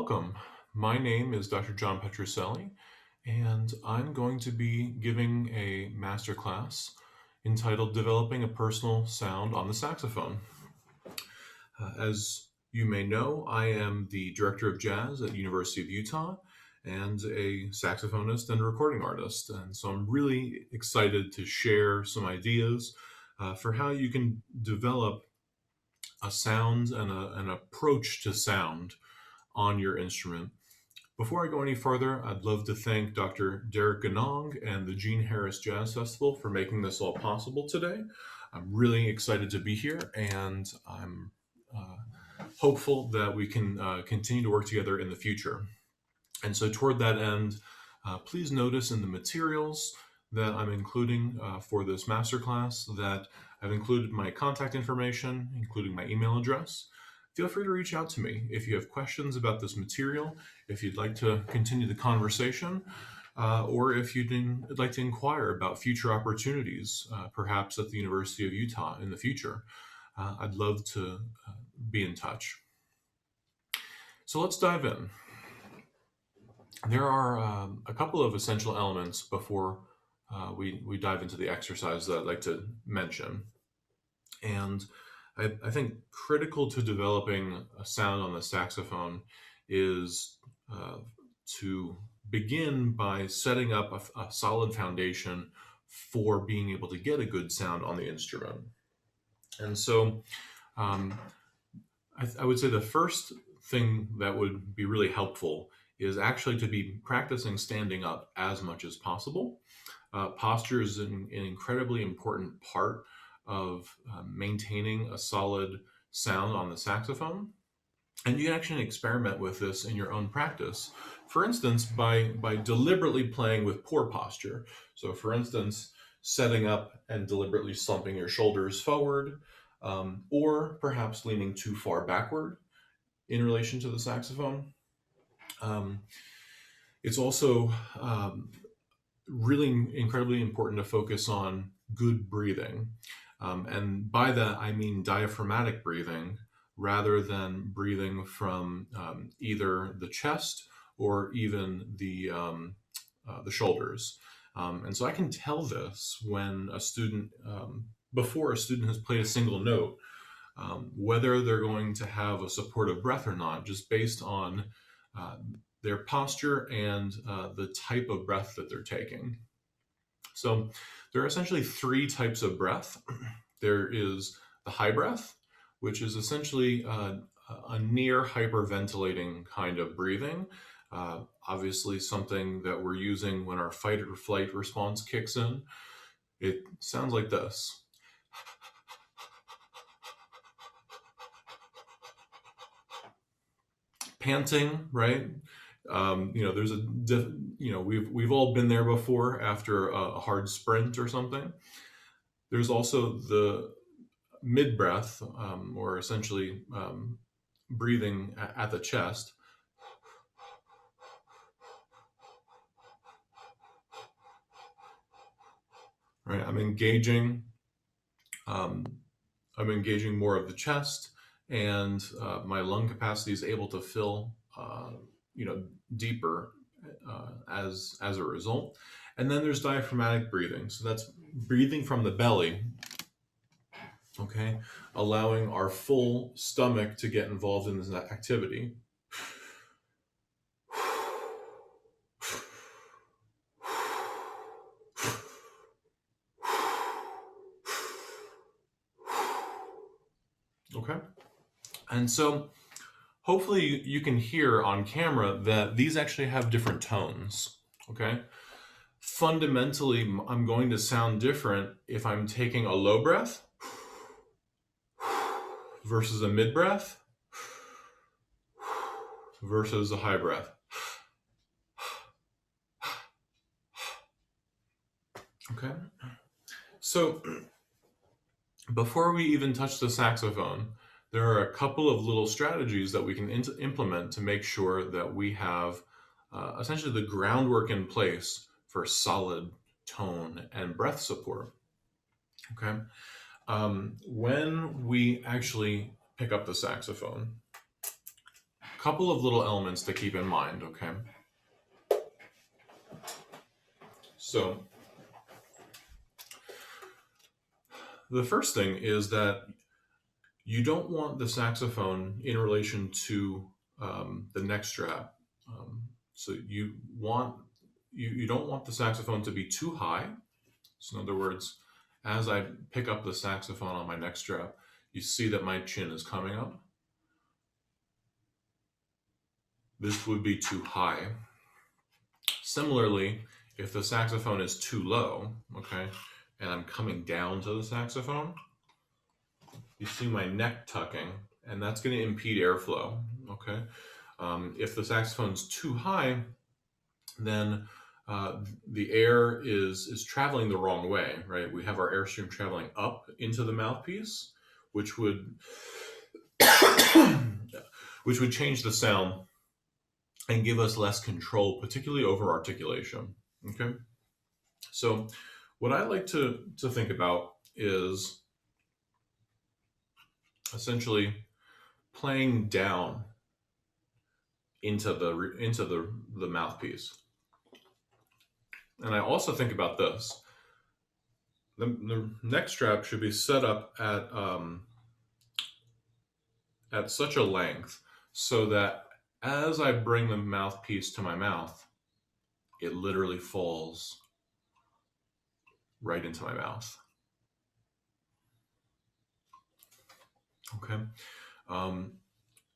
Welcome. My name is Dr. John Petrucelli, and I'm going to be giving a masterclass entitled Developing a Personal Sound on the Saxophone. As you may know, I am the Director of Jazz at University of Utah and a saxophonist and recording artist. And so I'm really excited to share some ideas for how you can develop a sound and an approach to sound on your instrument. Before I go any further, I'd love to thank Dr. Derek Ganong and the Gene Harris Jazz Festival for making this all possible today. I'm really excited to be here, and I'm hopeful that we can continue to work together in the future. And so toward that end, please notice in the materials that I'm including for this masterclass that I've included my contact information, including my email address. Feel free to reach out to me if you have questions about this material, if you'd like to continue the conversation, or if you'd like to inquire about future opportunities, perhaps at the University of Utah in the future. I'd love to be in touch. So let's dive in. There are a couple of essential elements before we dive into the exercise that I'd like to mention. And I think critical to developing a sound on the saxophone is to begin by setting up a solid foundation for being able to get a good sound on the instrument. And so I would say the first thing that would be really helpful is actually to be practicing standing up as much as possible. Posture is an incredibly important part of maintaining a solid sound on the saxophone. And you can actually experiment with this in your own practice. For instance, by deliberately playing with poor posture. So for instance, setting up and deliberately slumping your shoulders forward, or perhaps leaning too far backward in relation to the saxophone. It's also really incredibly important to focus on good breathing. And by that, I mean diaphragmatic breathing rather than breathing from either the chest or even the shoulders. And so I can tell this when a student, before a student has played a single note, whether they're going to have a supportive breath or not, just based on their posture and the type of breath that they're taking. So there are essentially three types of breath. There is the high breath, which is essentially a near hyperventilating kind of breathing. Obviously something that we're using when our fight or flight response kicks in. It sounds like this. Panting, right? There's we've all been there before after a hard sprint or something. There's also the mid breath, or essentially breathing at the chest. Right, I'm engaging more of the chest, and my lung capacity is able to fill deeper as a result. And then there's diaphragmatic breathing. So that's breathing from the belly, okay, allowing our full stomach to get involved in this activity. Okay, and so hopefully you can hear on camera that these actually have different tones, okay? Fundamentally, I'm going to sound different if I'm taking a low breath versus a mid breath versus a high breath. Okay, so before we even touch the saxophone, there are a couple of little strategies that we can implement to make sure that we have essentially the groundwork in place for solid tone and breath support. Okay, when we actually pick up the saxophone, couple of little elements to keep in mind, okay? So the first thing is that you don't want the saxophone in relation to the neck strap. So you don't want the saxophone to be too high. So in other words, as I pick up the saxophone on my neck strap, you see that my chin is coming up. This would be too high. Similarly, if the saxophone is too low, okay, and I'm coming down to the saxophone, you see my neck tucking, and that's going to impede airflow, okay? If the saxophone's too high, then the air is traveling the wrong way, right? We have our airstream traveling up into the mouthpiece, which would which would change the sound and give us less control, particularly over articulation. Okay, so what I like to think about is essentially playing down into the mouthpiece. And I also think about this. The neck strap should be set up at such a length so that as I bring the mouthpiece to my mouth, it literally falls right into my mouth. Okay.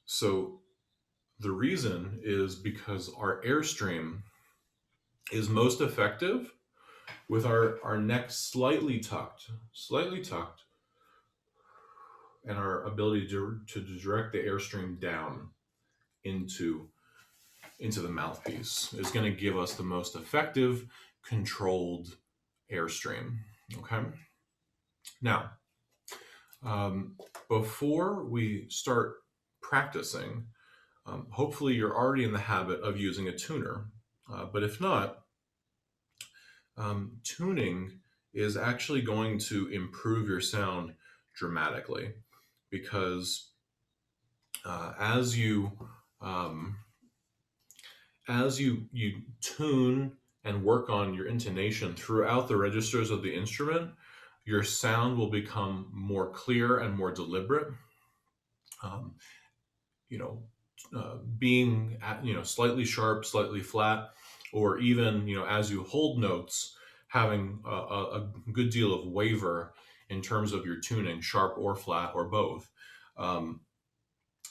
So the reason is because our airstream is most effective with our neck slightly tucked, and our ability to direct the airstream down into the mouthpiece is going to give us the most effective, controlled airstream. Okay. Now, before we start practicing, hopefully you're already in the habit of using a tuner. But if not, tuning is actually going to improve your sound dramatically, because as you tune and work on your intonation throughout the registers of the instrument, your sound will become more clear and more deliberate. Being slightly sharp, slightly flat, or even as you hold notes, having a good deal of waver in terms of your tuning, sharp or flat or both.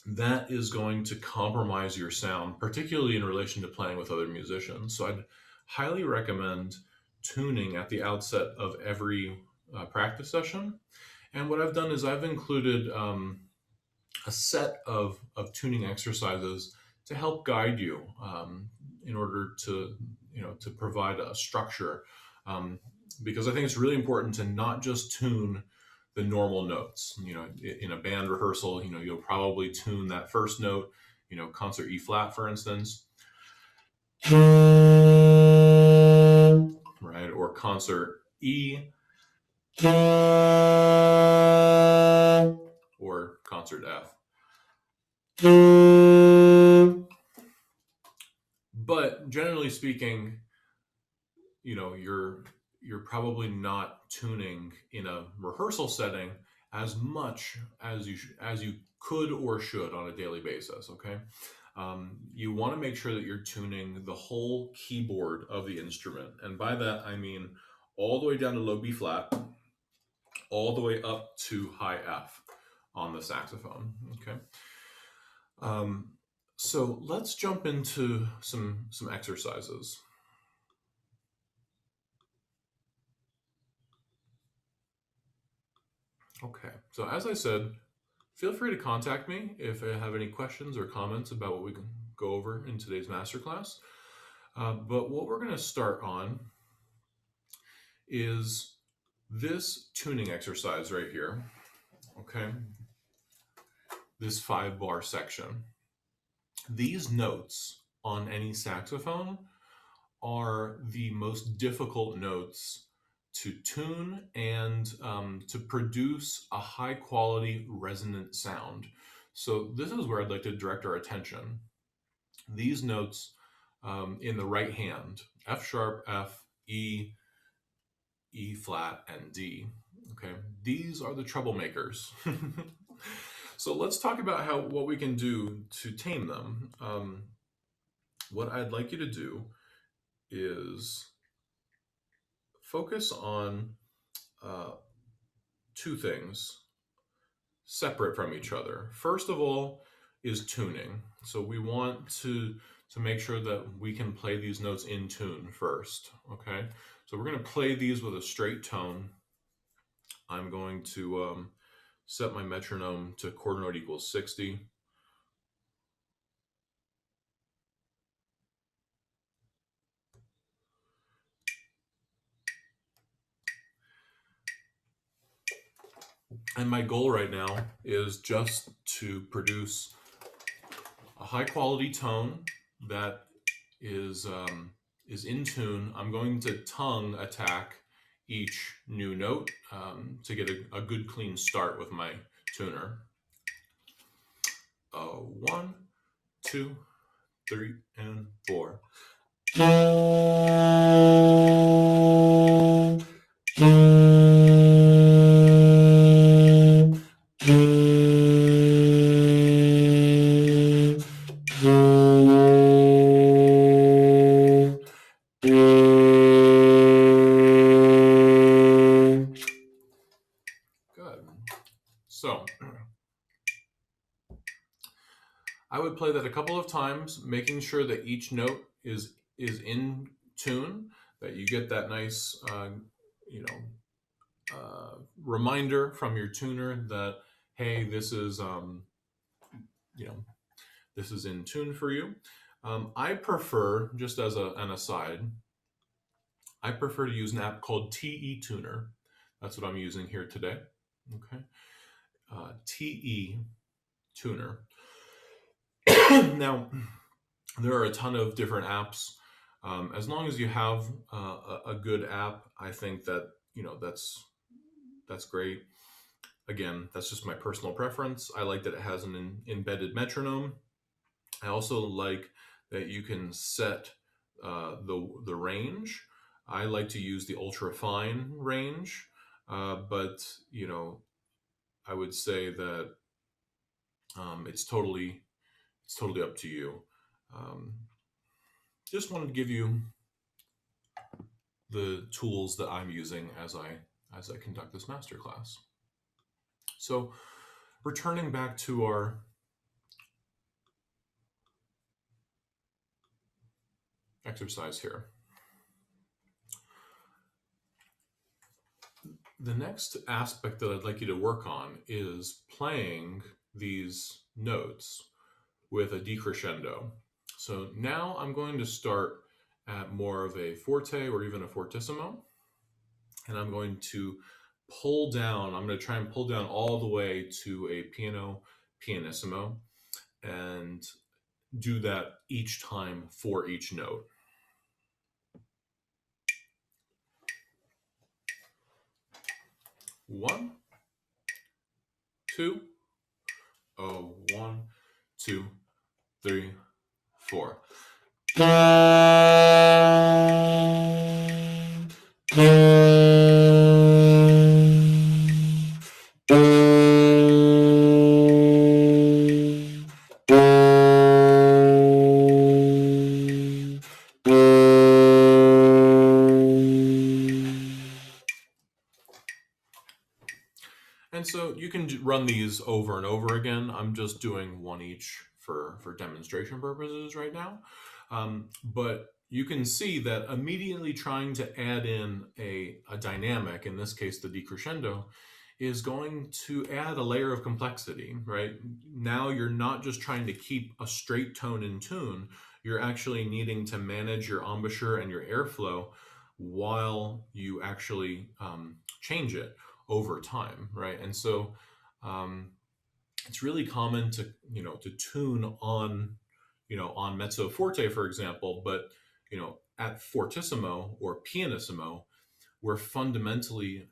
That is going to compromise your sound, particularly in relation to playing with other musicians. So I'd highly recommend tuning at the outset of every practice session. And what I've done is I've included a set of tuning exercises to help guide you in order to provide a structure, because I think it's really important to not just tune the normal notes. In a band rehearsal, you'll probably tune that first note, concert E flat, for instance, right, or concert E, or concert F. But generally speaking, you're probably not tuning in a rehearsal setting as much as you could or should on a daily basis. Okay, you want to make sure that you're tuning the whole keyboard of the instrument, and by that I mean all the way down to low B flat, all the way up to high F on the saxophone. Okay. So let's jump into some exercises. Okay, so as I said, feel free to contact me if you have any questions or comments about what we can go over in today's masterclass. But what we're going to start on is this tuning exercise right here. Okay, this 5-bar section. These notes on any saxophone are the most difficult notes to tune and to produce a high quality resonant sound. So this is where I'd like to direct our attention. These notes in the right hand, F sharp, F, E, E flat, and D. Okay, these are the troublemakers. So let's talk about what we can do to tame them. What I'd like you to do is focus on uh, two things separate from each other. First of all is tuning. So we want to make sure that we can play these notes in tune first. Okay, so we're going to play these with a straight tone. I'm going to set my metronome to quarter note equals 60. And my goal right now is just to produce a high quality tone that is in tune. I'm going to tongue attack each new note to get a good clean start with my tuner. 1, 2, 3, and 4. Good. So I would play that a couple of times, making sure that each note is in tune, that you get that nice, reminder from your tuner that, hey, this is, this is in tune for you. I prefer, just as an aside, I prefer to use an app called TE Tuner. That's what I'm using here today. Okay, TE Tuner. Now, there are a ton of different apps. As long as you have a good app, I think that that's great. Again, that's just my personal preference. I like that it has an embedded metronome. I also like that you can set the range. I like to use the ultra fine range, but I would say that it's totally up to you. Just wanted to give you the tools that I'm using as I conduct this masterclass. So, returning back to our exercise here. The next aspect that I'd like you to work on is playing these notes with a decrescendo. So now I'm going to start at more of a forte or even a fortissimo, and I'm going to pull down. I'm going to try and pull down all the way to a pianissimo, and do that each time for each note. One, two, 1, 2, 3, 4. And so you can run these over and over again. I'm just doing one each for demonstration purposes right now. But you can see that immediately trying to add in a dynamic, in this case the decrescendo, is going to add a layer of complexity, right? Now you're not just trying to keep a straight tone in tune, you're actually needing to manage your embouchure and your airflow while you actually change it over time, right? And so it's really common to tune on on mezzo forte, for example, but at fortissimo or pianissimo, we're fundamentally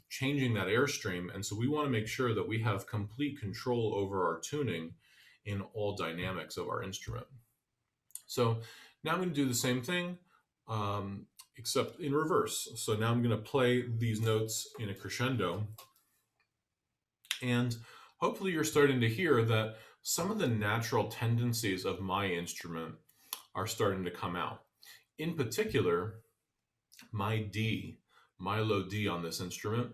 changing that airstream. And so we want to make sure that we have complete control over our tuning in all dynamics of our instrument. So now I'm going to do the same thing, except in reverse. So now I'm going to play these notes in a crescendo. And hopefully you're starting to hear that some of the natural tendencies of my instrument are starting to come out. In particular, my low D on this instrument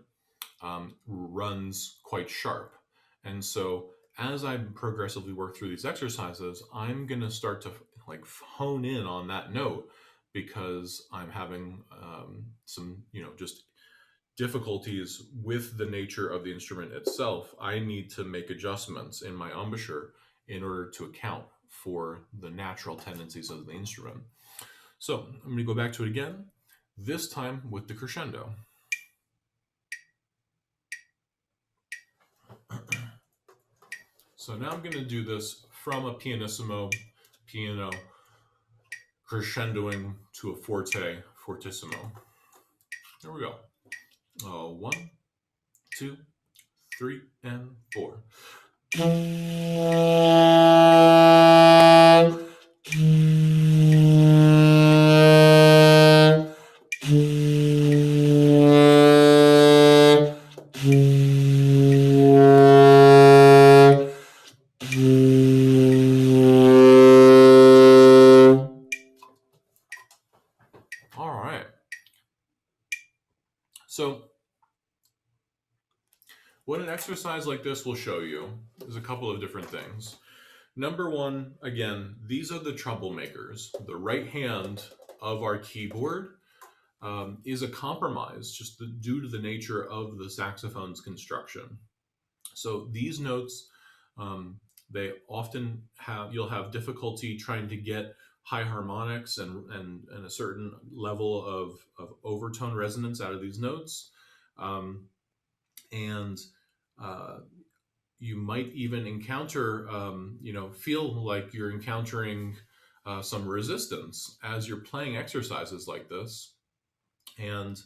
runs quite sharp. And so as I progressively work through these exercises, I'm going to start to like hone in on that note, because I'm having some, just difficulties with the nature of the instrument itself. I need to make adjustments in my embouchure in order to account for the natural tendencies of the instrument. So I'm going to go back to it again, this time with the crescendo. So now I'm going to do this from a pianissimo, piano, crescendoing to a forte, fortissimo. There we go. 1, 2, 3, and 4. All right. So what an exercise like this will show you is a couple of different things. Number one, again, these are the troublemakers. The right hand of our keyboard is a compromise just due to the nature of the saxophone's construction. So these notes, they often you'll have difficulty trying to get high harmonics and a certain level of overtone resonance out of these notes. And you might even encounter, feel like you're encountering some resistance as you're playing exercises like this. And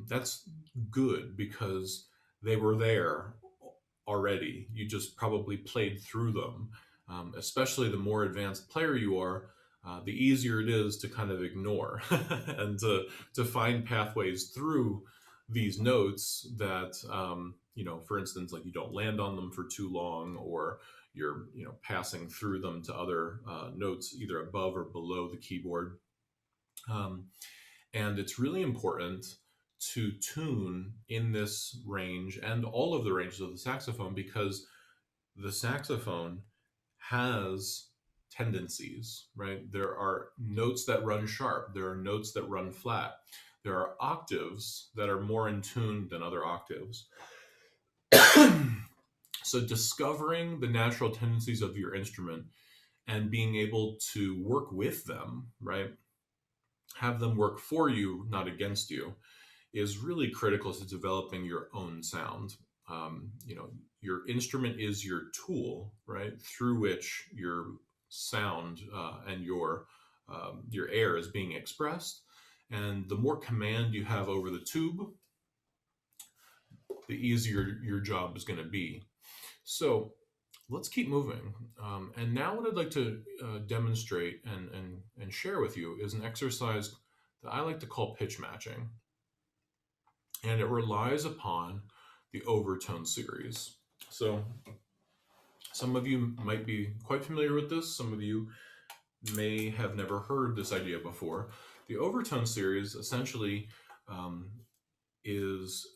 that's good, because they were there already. You just probably played through them. Especially the more advanced player you are, the easier it is to kind of ignore and to find pathways through these notes that, for instance, like you don't land on them for too long, or you're, passing through them to other notes either above or below the keyboard. And it's really important to tune in this range and all of the ranges of the saxophone, because the saxophone has tendencies, right? There are notes that run sharp. There are notes that run flat. There are octaves that are more in tune than other octaves. So discovering the natural tendencies of your instrument and being able to work with them, right? Have them work for you, not against you, is really critical to developing your own sound. Your instrument is your tool, right, through which your sound and your air is being expressed. And the more command you have over the tube, the easier your job is going to be. So let's keep moving. And now what I'd like to demonstrate and share with you is an exercise that I like to call pitch matching. And it relies upon the overtone series. So some of you might be quite familiar with this. Some of you may have never heard this idea before. The overtone series essentially is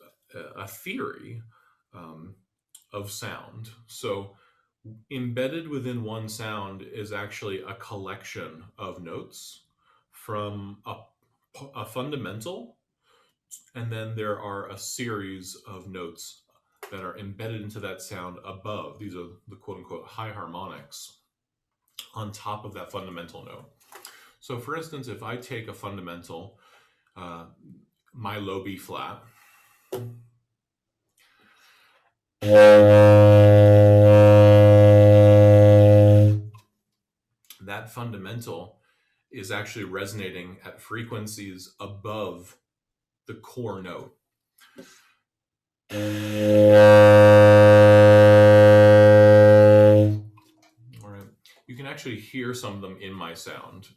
a theory of sound. So embedded within one sound is actually a collection of notes from a fundamental, and then there are a series of notes that are embedded into that sound above. These are the quote-unquote high harmonics on top of that fundamental note. So for instance, if I take a fundamental, my low B flat, that fundamental is actually resonating at frequencies above the core note. All right. You can actually hear some of them in my sound,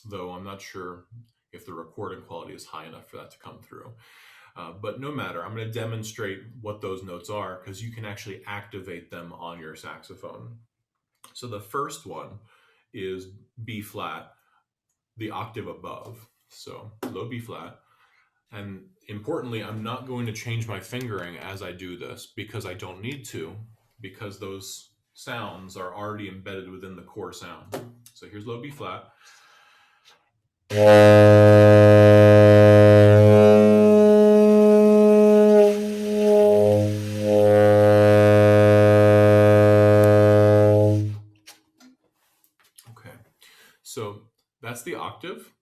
though I'm not sure if the recording quality is high enough for that to come through. But no matter, I'm going to demonstrate what those notes are because you can actually activate them on your saxophone. So the first one is B flat, the octave above. So low B flat. And importantly, I'm not going to change my fingering as I do this because I don't need to, because those sounds are already embedded within the core sound. So here's low B flat. Okay, so that's the octave.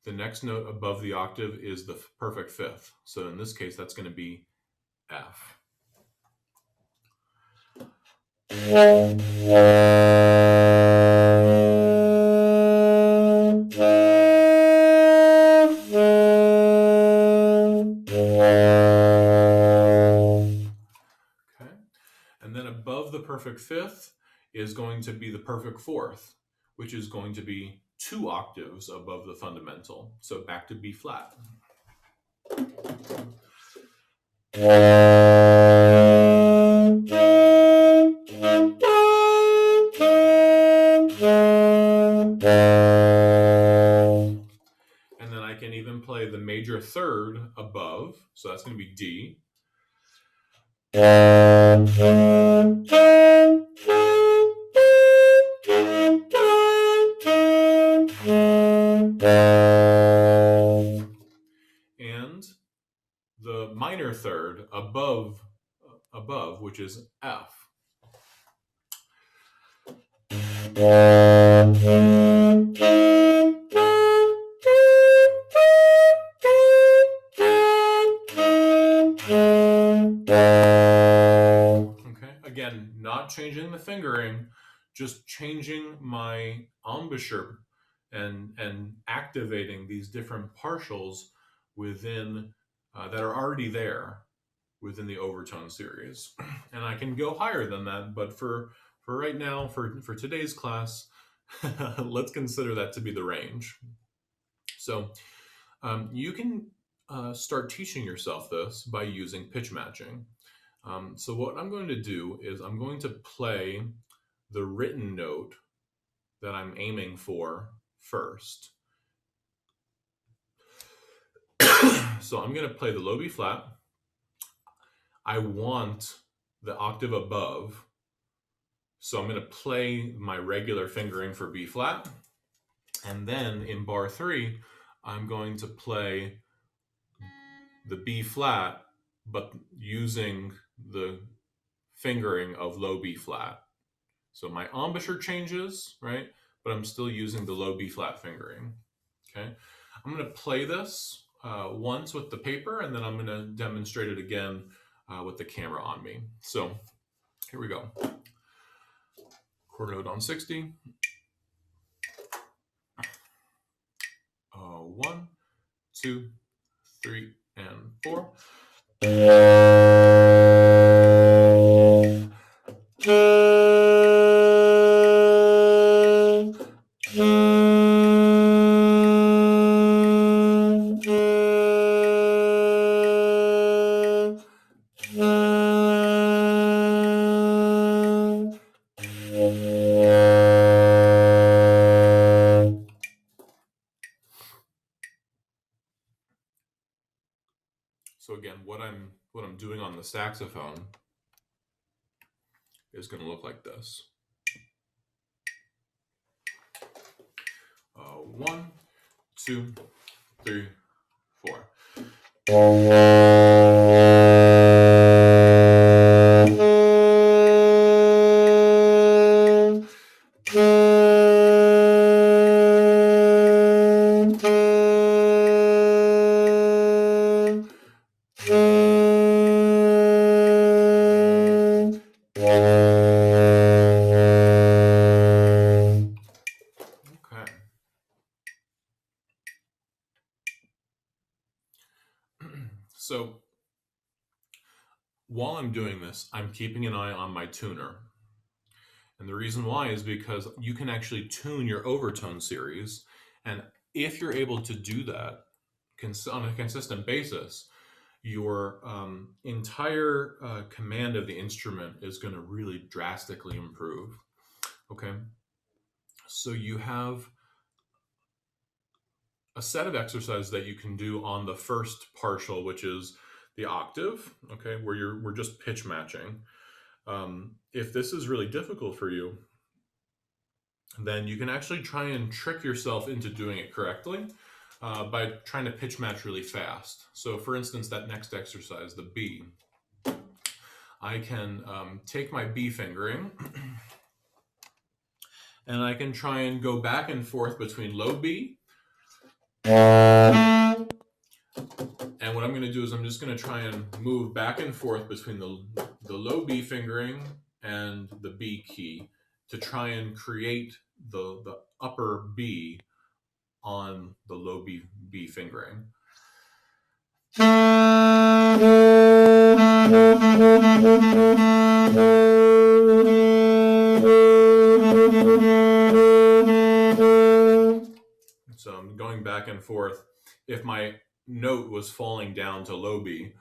The next note above the octave is the perfect fifth. So in this case, that's going to be F. Okay, and then above the perfect fifth is going to be the perfect fourth, which is going to be 2 octaves above the fundamental. So back to B flat. And then I can even play the major third above, so that's going to be D. And the minor third above, which is F. Okay, again, not changing the fingering, just changing my embouchure and activating these different partials within that are already there within the overtone series. And I can go higher than that, but for right now, for today's class, let's consider that to be the range. So you can start teaching yourself this by using pitch matching. So what I'm going to do is I'm going to play the written note that I'm aiming for first. So I'm going to play the low B flat. I want the octave above. So I'm going to play my regular fingering for B flat. And then in bar 3, I'm going to play the B flat, but using the fingering of low B flat. So my embouchure changes, right? But I'm still using the low B flat fingering. Okay. I'm going to play this once with the paper, and then I'm going to demonstrate it again with the camera on me. So here we go. Quarter note on 60. 1, 2, 3, and 4. So again, what I'm doing on the saxophone is going to look like this. 1, 2, 3, 4. Okay. So while I'm doing this, I'm keeping an eye on my tuner. And the reason why is because you can actually tune your overtone series. And if you're able to do that on a consistent basis, your entire command of the instrument is going to really drastically improve. Okay. So you have a set of exercises that you can do on the first partial, which is the octave, okay, where we're just pitch matching. If this is really difficult for you, then you can actually try and trick yourself into doing it correctly by trying to pitch match really fast. So for instance, that next exercise, the B, I can take my B fingering and I can try and go back and forth between low B. And what I'm going to do is I'm just going to try and move back and forth between the low B fingering and the B key to try and create the upper B on the low B fingering. So I'm going back and forth. If my note was falling down to low B,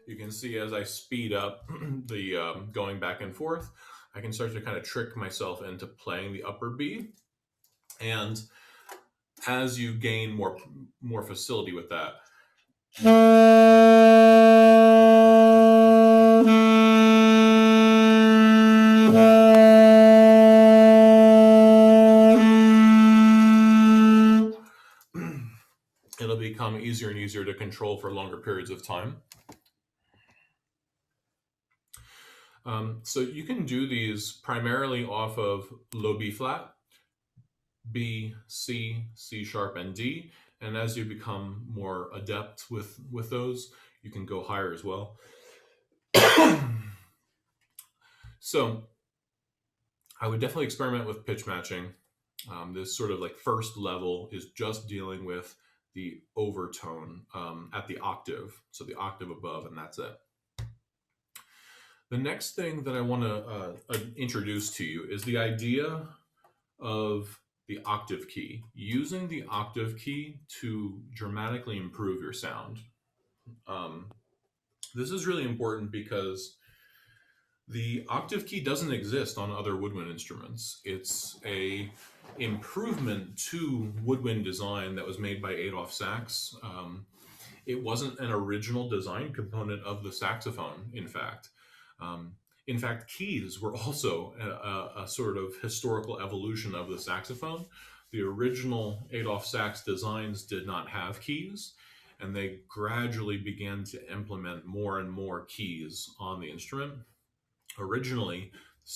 you can see as I speed up the going back and forth, I can start to kind of trick myself into playing the upper B. And as you gain more facility with that, it'll become easier and easier to control for longer periods of time. So you can do these primarily off of low B flat, B, C, C sharp, and D. And as you become more adept with those, you can go higher as well. So I would definitely experiment with pitch matching. This sort of like first level is just dealing with the overtone at the octave, so the octave above, and that's it. The next thing that I want to introduce to you is the idea of the octave key, using the octave key to dramatically improve your sound. This is really important because the octave key doesn't exist on other woodwind instruments. It's a improvement to woodwind design that was made by Adolph Sax. It wasn't an original design component of the saxophone, in fact. In fact, keys were also a sort of historical evolution of the saxophone. The original Adolph Sax designs did not have keys, and they gradually began to implement more and more keys on the instrument. Originally, the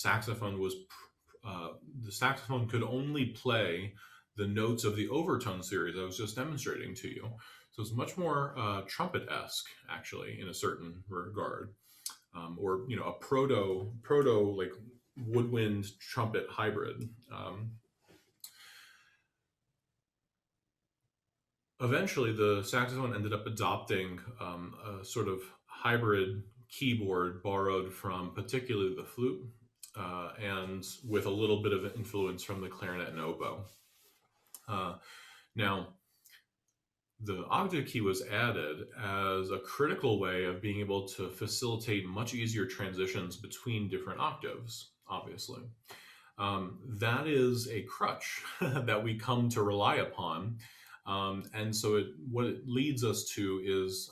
saxophone could only play the notes of the overtone series I was just demonstrating to you. So it's much more trumpet-esque, actually, in a certain regard. Or a proto like woodwind trumpet hybrid. Eventually, the saxophone ended up adopting a sort of hybrid keyboard borrowed from particularly the flute and with a little bit of influence from the clarinet and oboe. Now, the octave key was added as a critical way of being able to facilitate much easier transitions between different octaves, obviously. That is a crutch that we come to rely upon. And so what it leads us to is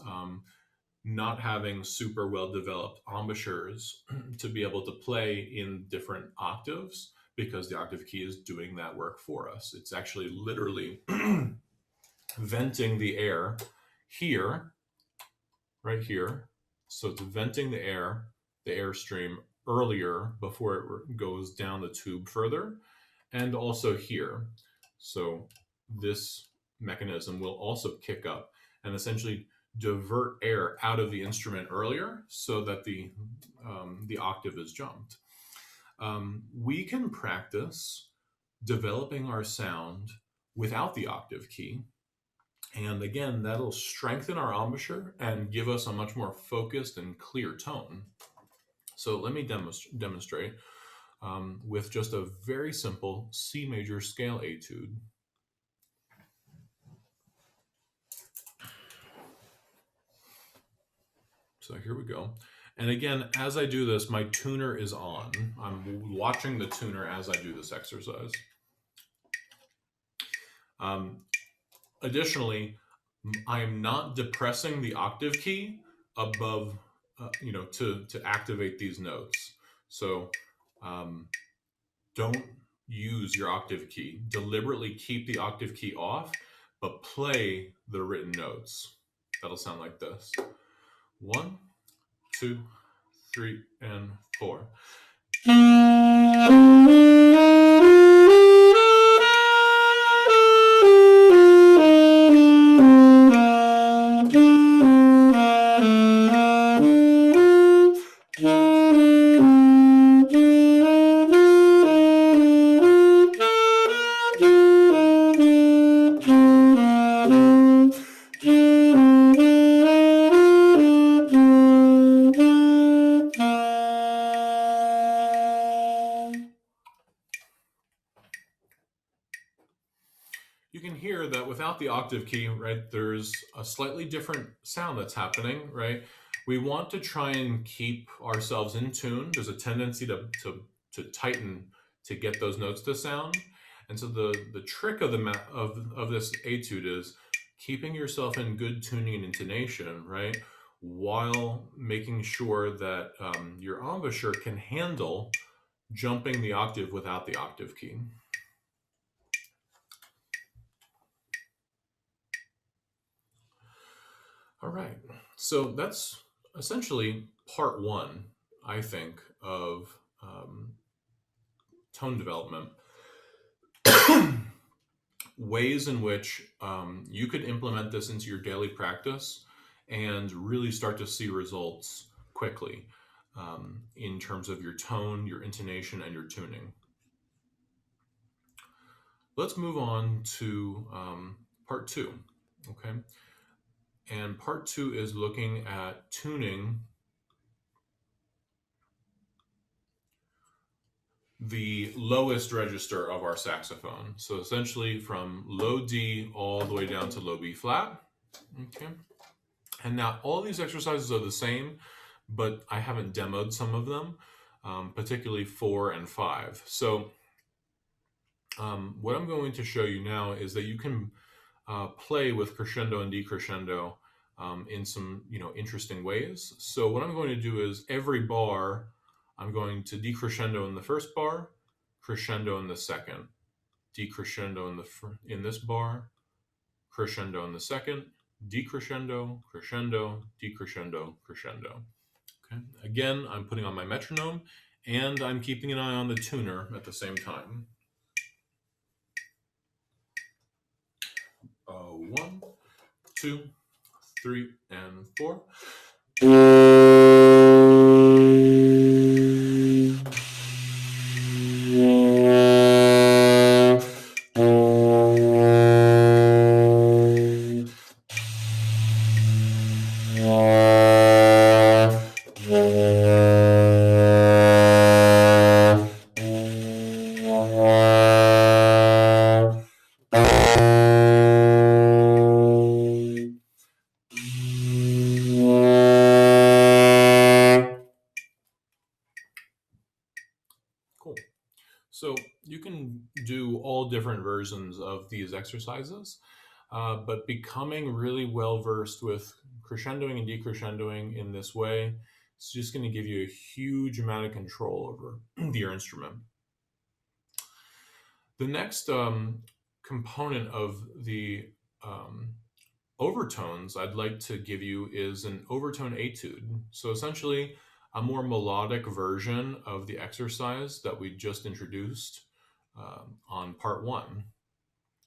not having super well-developed embouchures to be able to play in different octaves because the octave key is doing that work for us. It's actually literally venting the air here, right here. So it's venting the airstream earlier before it goes down the tube further, and also here. So this mechanism will also kick up and essentially divert air out of the instrument earlier so that the octave is jumped. We can practice developing our sound without the octave key. And again, that'll strengthen our embouchure and give us a much more focused and clear tone. So let me demonstrate with just a very simple C major scale etude. So here we go. And again, as I do this, my tuner is on. I'm watching the tuner as I do this exercise. Additionally, I'm not depressing the octave key above, to activate these notes. So don't use your octave key. Deliberately keep the octave key off, but play the written notes. That'll sound like this. 1, 2, 3, and 4. You can hear that without the octave key, right, there's a slightly different sound that's happening, right? We want to try and keep ourselves in tune. There's a tendency to tighten to get those notes to sound. And so the trick of this etude is keeping yourself in good tuning and intonation, right? While making sure that your embouchure can handle jumping the octave without the octave key. All right, so that's essentially part one, I think, of tone development. Ways in which you could implement this into your daily practice and really start to see results quickly in terms of your tone, your intonation, and your tuning. Let's move on to part two, okay? And part two is looking at tuning the lowest register of our saxophone. So essentially from low D all the way down to low B flat. Okay. And now all these exercises are the same, but I haven't demoed some of them, particularly 4 and 5. So what I'm going to show you now is that you can play with crescendo and decrescendo in some interesting ways. So what I'm going to do is every bar, I'm going to decrescendo in the first bar, crescendo in the second, decrescendo in this bar, crescendo in the second, decrescendo, crescendo, decrescendo, crescendo. Okay. Again, I'm putting on my metronome and I'm keeping an eye on the tuner at the same time. 1, 2, 3, and 4. Cool. So you can do all different versions of these exercises, but becoming really well versed with crescendoing and decrescendoing in this way, it's just going to give you a huge amount of control over your instrument. The next component of the overtones I'd like to give you is an overtone etude. So essentially a more melodic version of the exercise that we just introduced on part one.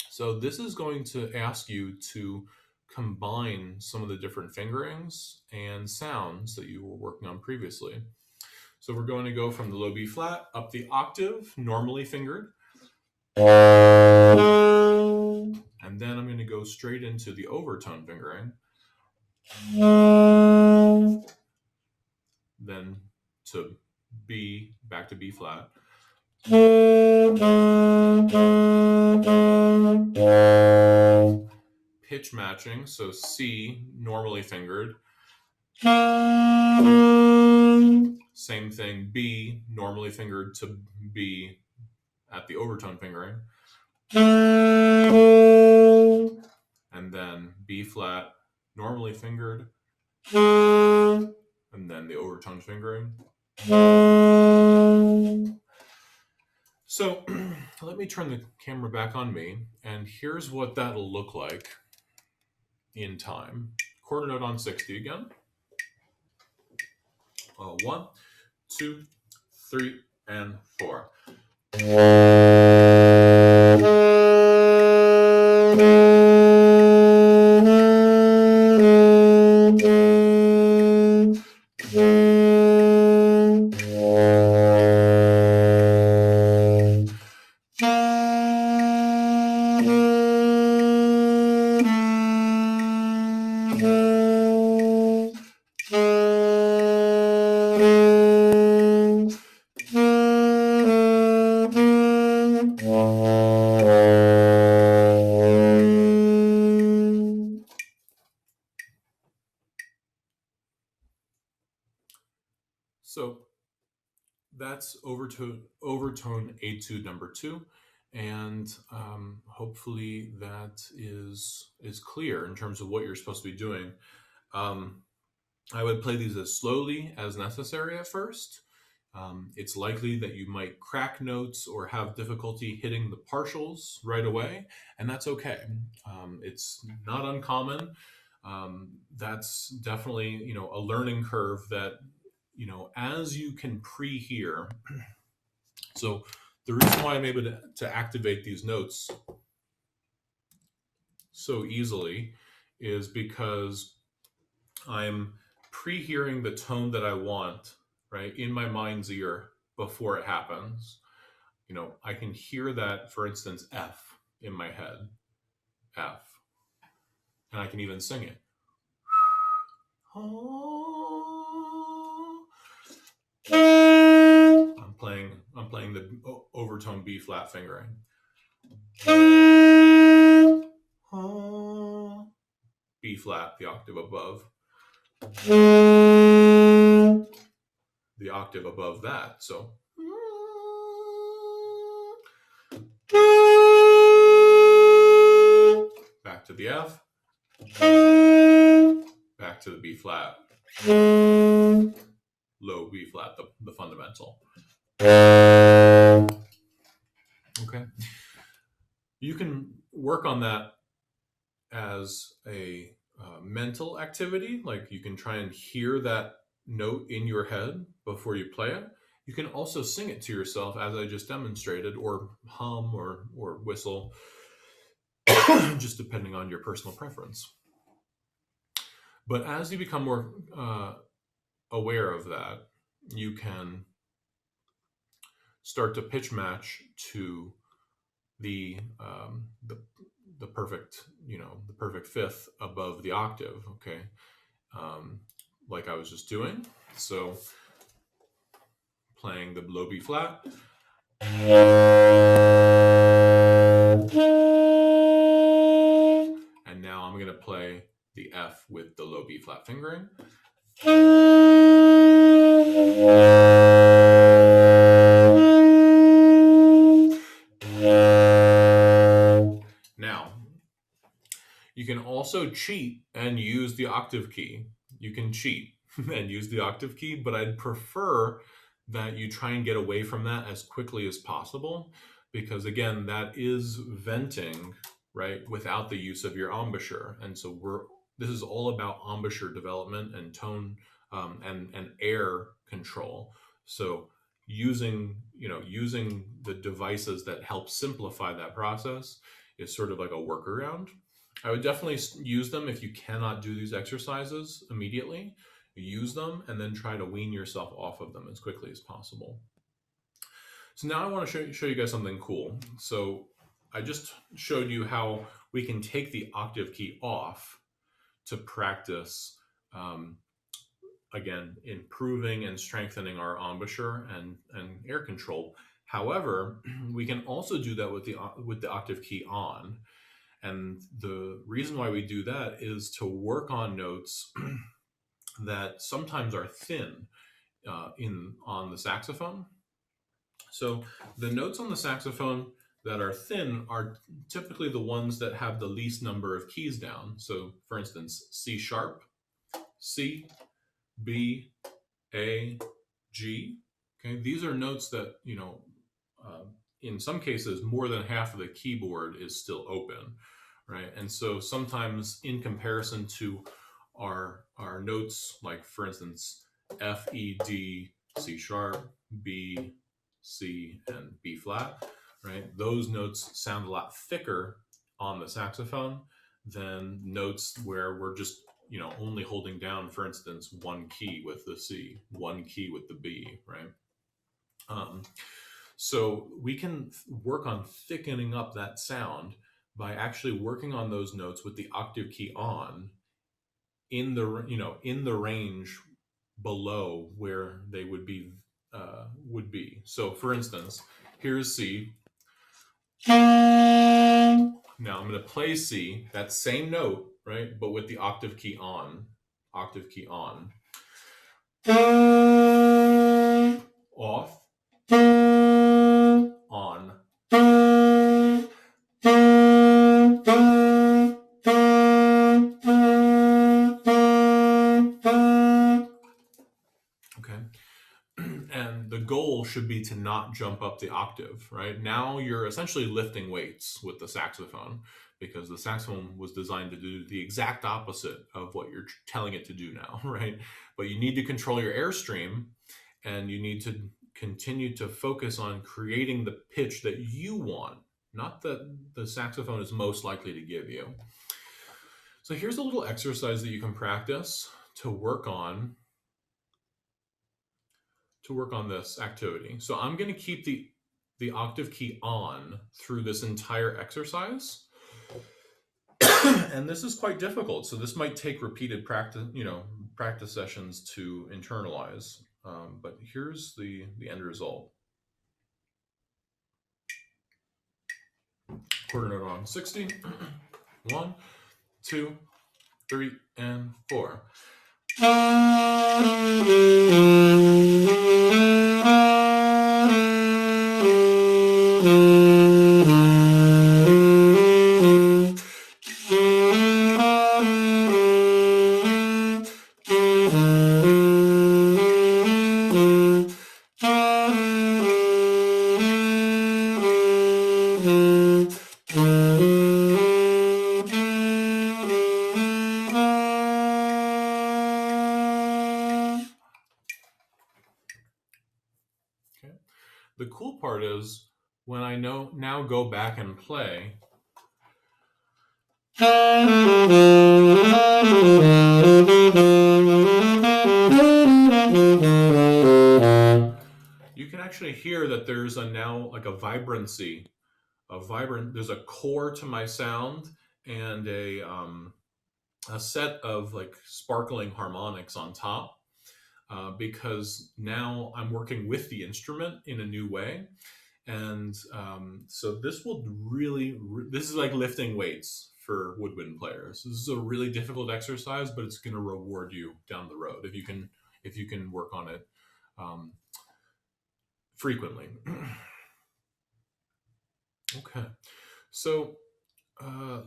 So this is going to ask you to combine some of the different fingerings and sounds that you were working on previously. So we're going to go from the low B flat up the octave, normally fingered. And then I'm going to go straight into the overtone fingering. Then to B, back to B flat. Pitch matching, so C, normally fingered. Same thing, B, normally fingered to B at the overtone fingering. And then B flat, normally fingered. And then the overtone fingering. So let me turn the camera back on me, and here's what that'll look like in time. Quarter note on 60 again. 1, 2, 3, and 4. So that's overtone etude number 2, and hopefully that is clear in terms of what you're supposed to be doing. I would play these as slowly as necessary at first. It's likely that you might crack notes or have difficulty hitting the partials right away, and that's okay. It's not uncommon. That's definitely a learning curve that as you can pre-hear. So the reason why I'm able to activate these notes so easily is because I'm pre-hearing the tone that I want, right, in my mind's ear before it happens. I can hear that, for instance, F in my head, F, and I can even sing it. I'm playing the overtone B flat fingering. B flat, the octave above. The octave above that, so. Back to the F. Back to the B flat. Low B flat, the fundamental. Okay. You can work on that as a mental activity. Like you can try and hear that note in your head before you play it. You can also sing it to yourself, as I just demonstrated, or hum or whistle, just depending on your personal preference. But as you become more aware of that, you can start to pitch match to the perfect, the perfect fifth above the octave. Okay, like I was just doing. So playing the low B flat. And now I'm going to play the F with the low B flat fingering. Now, you can also cheat and use the octave key. You can cheat and use the octave key, but I'd prefer that you try and get away from that as quickly as possible, because again, that is venting, right, without the use of your embouchure. And so this is all about embouchure development and tone and air control. So using the devices that help simplify that process is sort of like a workaround. I would definitely use them if you cannot do these exercises immediately. Use them and then try to wean yourself off of them as quickly as possible. So now I want to show you guys something cool. So I just showed you how we can take the octave key off to practice, again, improving and strengthening our embouchure and air control. However, we can also do that with the octave key on. And the reason why we do that is to work on notes that sometimes are thin on the saxophone. So the notes on the saxophone that are thin are typically the ones that have the least number of keys down. So for instance, C sharp, C, B, A, G. Okay, these are notes that, in some cases, more than half of the keyboard is still open, right? And so sometimes in comparison to our notes, like for instance, F, E, D, C sharp, B, C, and B flat, right? Those notes sound a lot thicker on the saxophone than notes where we're just, only holding down, for instance, one key with the C, one key with the B, right? So we can work on thickening up that sound by actually working on those notes with the octave key on in the range below where they would be. So for instance, here's C. Now I'm going to play C, that same note, right, but with the octave key on. Off, on. Okay. And the goal should be to not jump up the octave, right? Now you're essentially lifting weights with the saxophone, because the saxophone was designed to do the exact opposite of what you're telling it to do now, right? But you need to control your airstream, and you need to continue to focus on creating the pitch that you want, not that the saxophone is most likely to give you. So here's a little exercise that you can practice to work on this activity. So I'm going to keep the octave key on through this entire exercise. And this is quite difficult. So this might take repeated practice sessions to internalize. But here's the end result. Quarter note on 60. 1, 2, 3, and 4. The cool part is when I now go back and play, you can actually hear that there's now like a vibrancy, there's a core to my sound and a set of like sparkling harmonics on top. Because now I'm working with the instrument in a new way. And so this will this is like lifting weights for woodwind players. This is a really difficult exercise, but it's going to reward you down the road if you can work on it frequently. Okay, so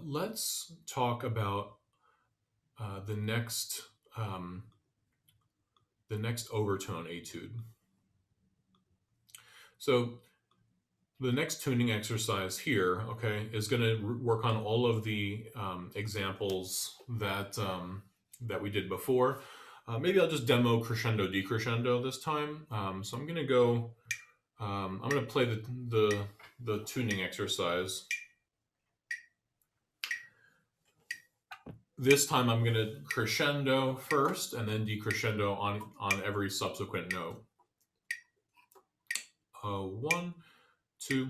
let's talk about the next overtone etude. So the next tuning exercise here, okay, is going to work on all of the examples that we did before. Maybe I'll just demo crescendo decrescendo this time. So I'm going to go. I'm going to play the tuning exercise. This time I'm going to crescendo first and then decrescendo on every subsequent note. 1, 2,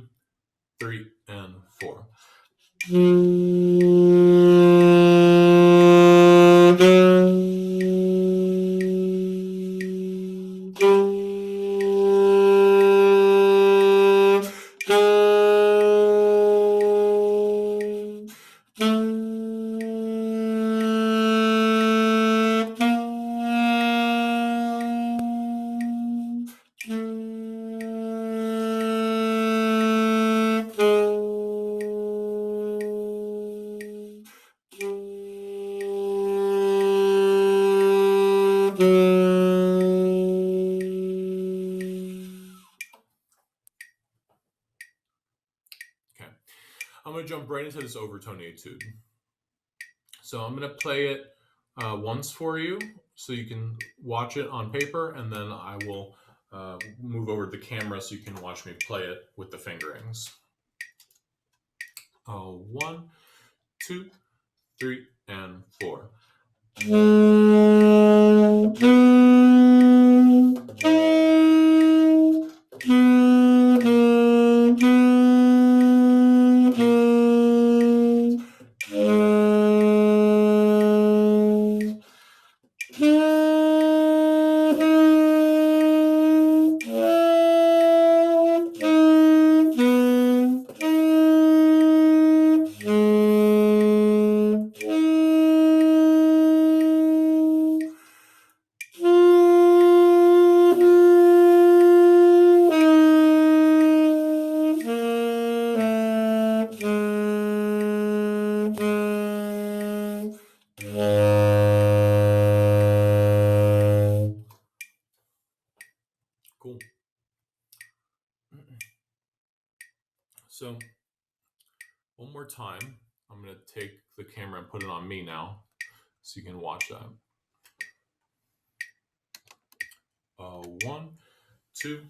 3, and 4. Okay, I'm going to jump right into this overtone etude. So I'm going to play it once for you so you can watch it on paper, and then I will move over to the camera so you can watch me play it with the fingerings. 1, 2, 3, and 4. Cool. So one more time, I'm going to take the camera and put it on me now so you can watch that. 1, 2,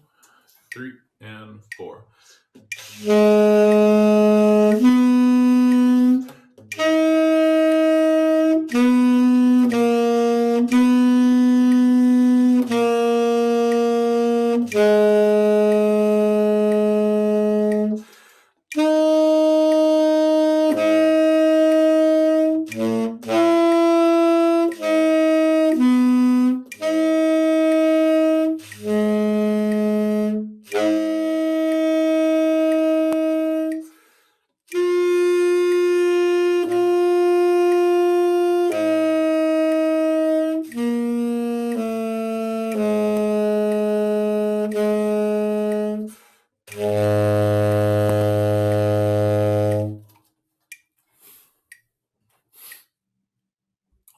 3, and 4.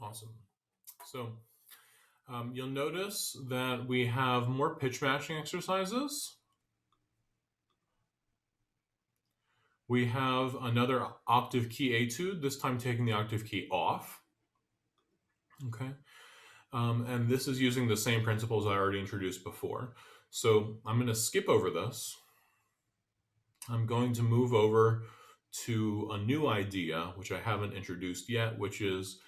Awesome. So you'll notice that we have more pitch matching exercises. We have another octave key etude, this time taking the octave key off. Okay. And this is using the same principles I already introduced before. So I'm going to skip over this. I'm going to move over to a new idea, which I haven't introduced yet, which is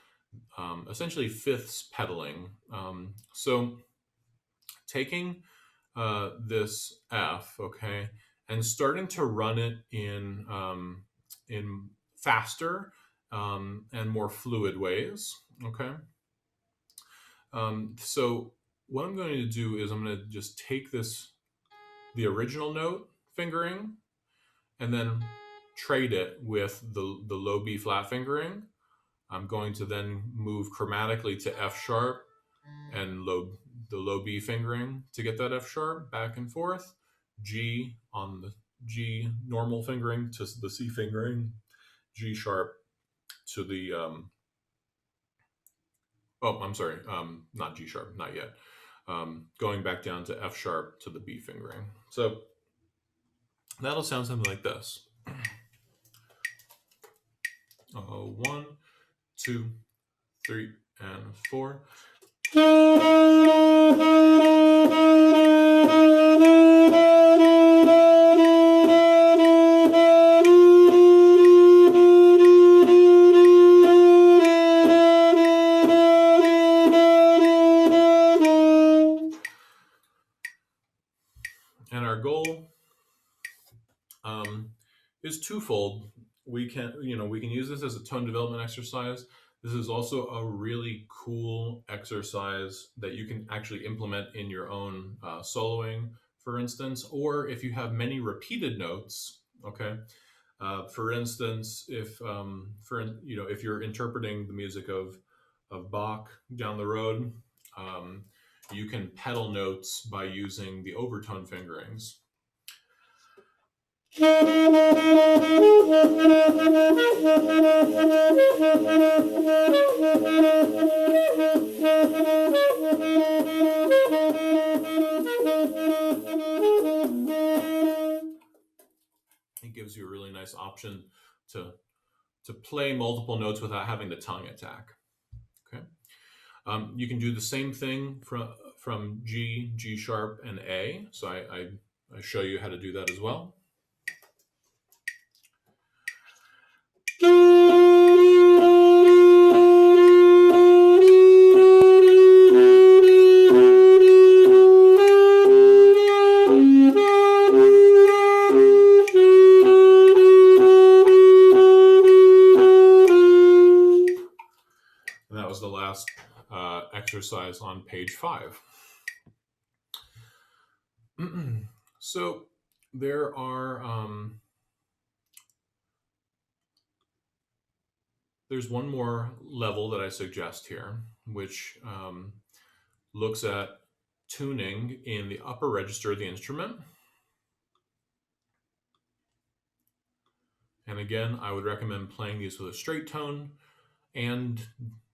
essentially fifths pedaling. So taking this F, okay, and starting to run it in faster and more fluid ways, okay. So what I'm going to do is I'm going to just take the original note fingering, and then trade it with the low B flat fingering. I'm going to then move chromatically to F sharp and the low B fingering to get that F sharp, back and forth. G on the G normal fingering to the C fingering, G sharp to the not G sharp, not yet. Going back down to F sharp to the B fingering. So that'll sound something like this. 1, 2, 3, and 4. And our goal is twofold we can use this as a tone development exercise. This is also a really cool exercise that you can actually implement in your own soloing, for instance, or if you have many repeated notes. Okay, for instance, if you're interpreting the music of Bach down the road, um, you can pedal notes by using the overtone fingerings. It gives you a really nice option to play multiple notes without having the tongue attack. Okay, you can do the same thing from G, G sharp, and A. So I show you how to do that as well. And that was the last exercise on page 5. So there are there's one more level that I suggest here, which looks at tuning in the upper register of the instrument. And again, I would recommend playing these with a straight tone and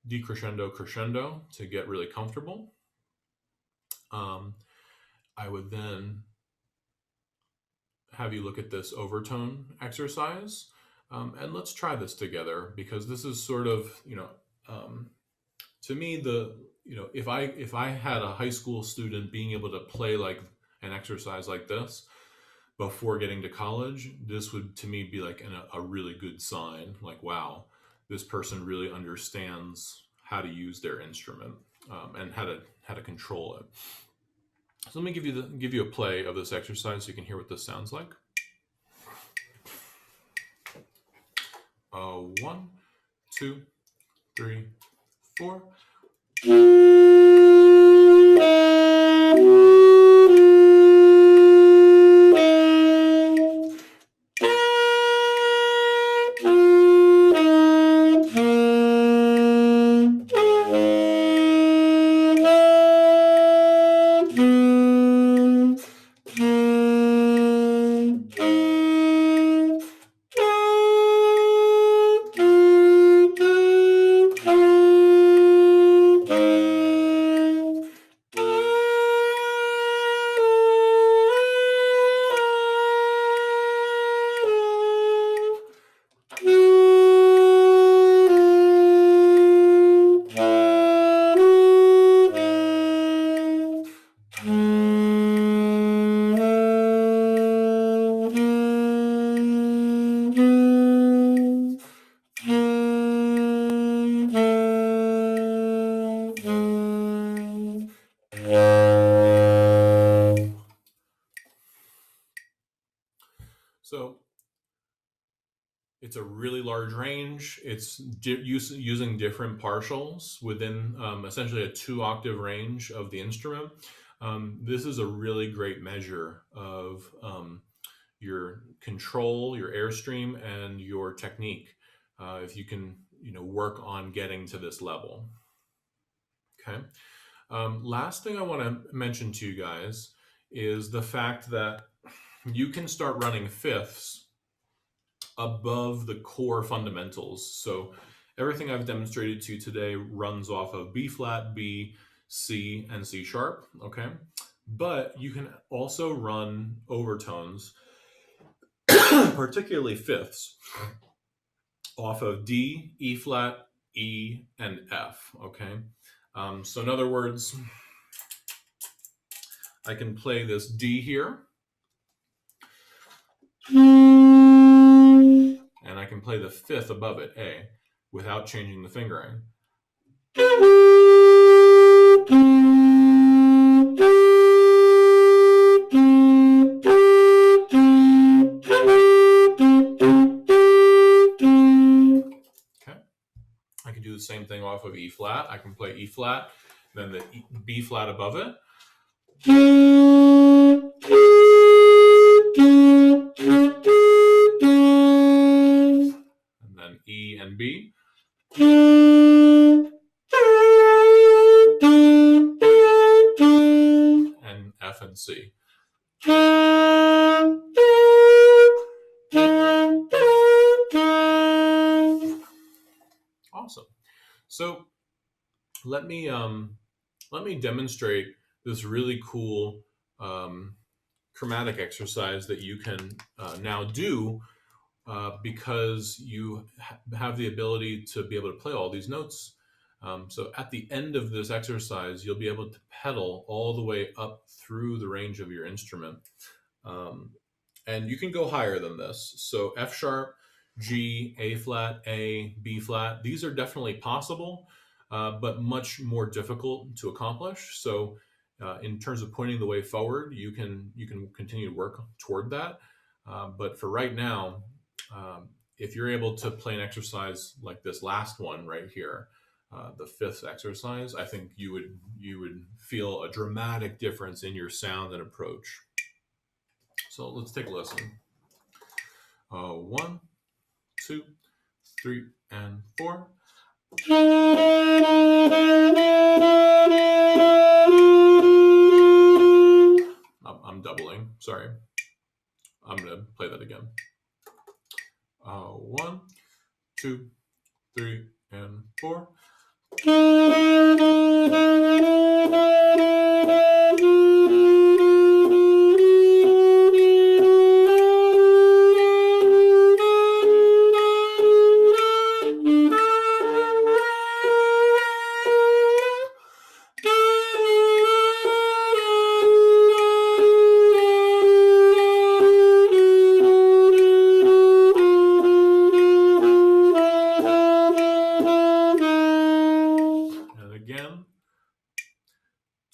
decrescendo, crescendo to get really comfortable. I would then have you look at this overtone exercise. And let's try this together, because this is sort of, to me, if I had a high school student being able to play like an exercise like this before getting to college, this would to me be like a really good sign. Like, wow, this person really understands how to use their instrument and how to control it. So let me give you a play of this exercise so you can hear what this sounds like. 1, 2, 3, 4. So it's a really large range. It's using different partials within essentially a 2-octave range of the instrument. This is a really great measure of your control, your airstream, and your technique. If you can, work on getting to this level. Okay. Last thing I want to mention to you guys is the fact that you can start running fifths above the core fundamentals. So everything I've demonstrated to you today runs off of B flat, B, C, and C sharp. Okay. But you can also run overtones, particularly fifths, off of D, E flat, E, and F. Okay. So in other words, I can play this D here, and I can play the fifth above it, A, without changing the fingering. same thing off of E flat. I can play E flat, then the B flat above it. And then E and B. And F and C. Awesome. So let me demonstrate this really cool chromatic exercise that you can now do because you have the ability to be able to play all these notes. So at the end of this exercise, you'll be able to pedal all the way up through the range of your instrument. And you can go higher than this. So F sharp, G, A flat, A, B flat, these are definitely possible, but much more difficult to accomplish. So in terms of pointing the way forward, you can continue to work toward that. But for right now, if you're able to play an exercise like this last one right here, the fifth exercise, I think you would feel a dramatic difference in your sound and approach. So let's take a listen. 1, 2, 3, and 4. I'm doubling. Sorry. I'm going to play that again. 1, 2, 3, and 4. Again,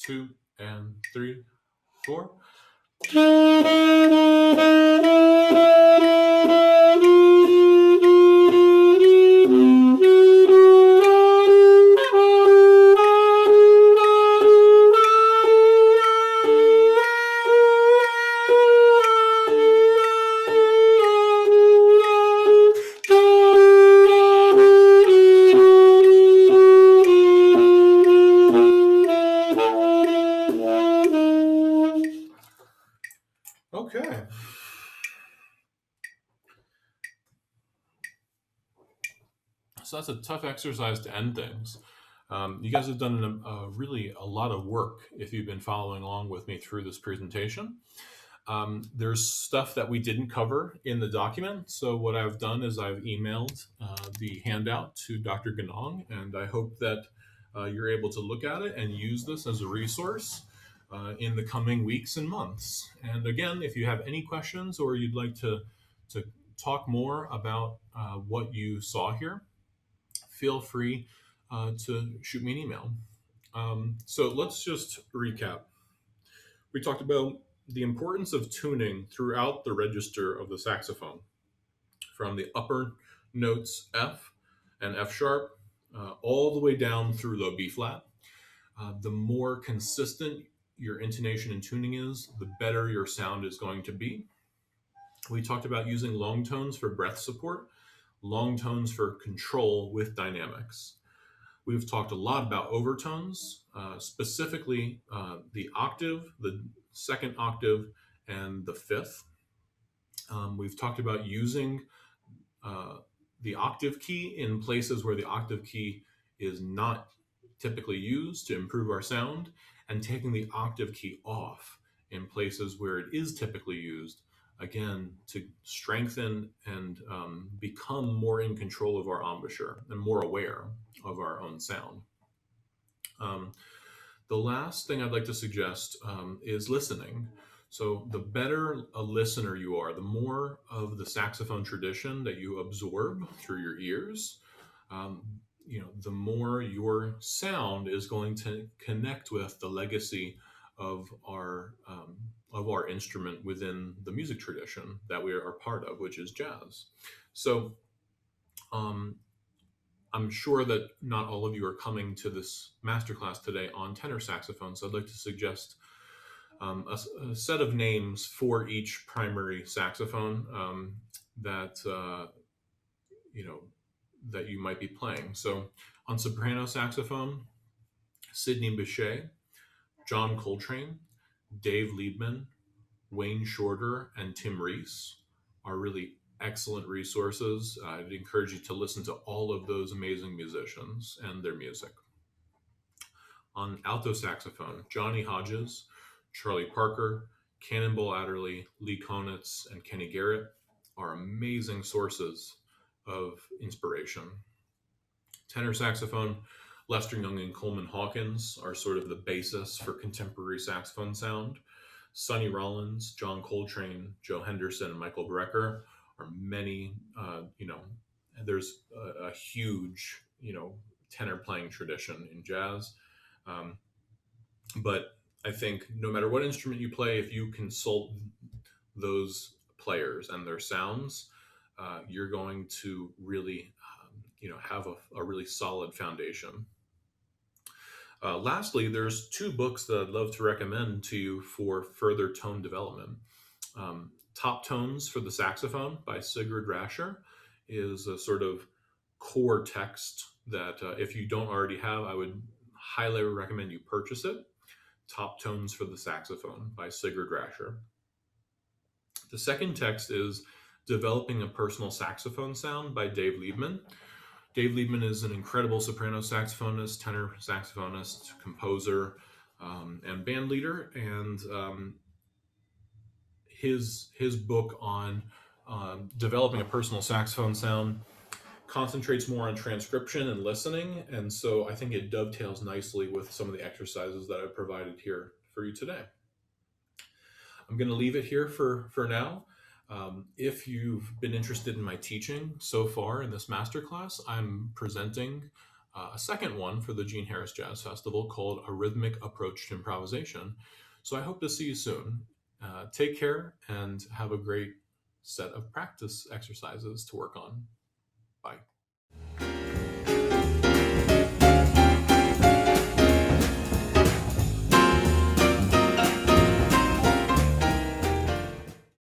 2 and 3, 4. Okay. So that's a tough exercise to end things. You guys have done really a lot of work if you've been following along with me through this presentation. There's stuff that we didn't cover in the document. So what I've done is I've emailed the handout to Dr. Ganong, and I hope that you're able to look at it and use this as a resource in the coming weeks and months. And again, if you have any questions or you'd like to talk more about what you saw here, feel free to shoot me an email. So let's just recap. We talked about the importance of tuning throughout the register of the saxophone, from the upper notes F and F sharp all the way down through low B flat. The more consistent your intonation and tuning is, the better your sound is going to be. We talked about using long tones for breath support, long tones for control with dynamics. We've talked a lot about overtones, specifically the octave, the second octave, and the fifth. We've talked about using the octave key in places where the octave key is not typically used to improve our sound, and taking the octave key off in places where it is typically used, again, to strengthen and become more in control of our embouchure and more aware of our own sound. The last thing I'd like to suggest is listening. So the better a listener you are, the more of the saxophone tradition that you absorb through your ears, the more your sound is going to connect with the legacy of our instrument within the music tradition that we are part of, which is jazz. So I'm sure that not all of you are coming to this masterclass today on tenor saxophone, so I'd like to suggest a set of names for each primary saxophone that you know that you might be playing. So on soprano saxophone, Sidney Bechet, John Coltrane, Dave Liebman, Wayne Shorter, and Tim Reese are really excellent resources. I'd encourage you to listen to all of those amazing musicians and their music. On alto saxophone, Johnny Hodges, Charlie Parker, Cannonball Adderley, Lee Konitz, and Kenny Garrett are amazing sources of inspiration. Tenor saxophone, Lester Young and Coleman Hawkins are sort of the basis for contemporary saxophone sound. Sonny Rollins, John Coltrane, Joe Henderson, and Michael Brecker are many, there's a huge, tenor playing tradition in jazz. Um, but I think no matter what instrument you play, if you consult those players and their sounds, you're going to really, have a really solid foundation. Lastly, there's two books that I'd love to recommend to you for further tone development. Top Tones for the Saxophone by Sigurd Rascher is a sort of core text that if you don't already have, I would highly recommend you purchase it. Top Tones for the Saxophone by Sigurd Rascher. The second text is Developing a Personal Saxophone Sound by Dave Liebman. Dave Liebman is an incredible soprano saxophonist, tenor saxophonist, composer, and band leader. And his book on developing a personal saxophone sound concentrates more on transcription and listening. And so I think it dovetails nicely with some of the exercises that I've provided here for you today. I'm going to leave it here for now. If you've been interested in my teaching so far in this masterclass, I'm presenting a second one for the Gene Harris Jazz Festival called A Rhythmic Approach to Improvisation. So I hope to see you soon. Take care and have a great set of practice exercises to work on.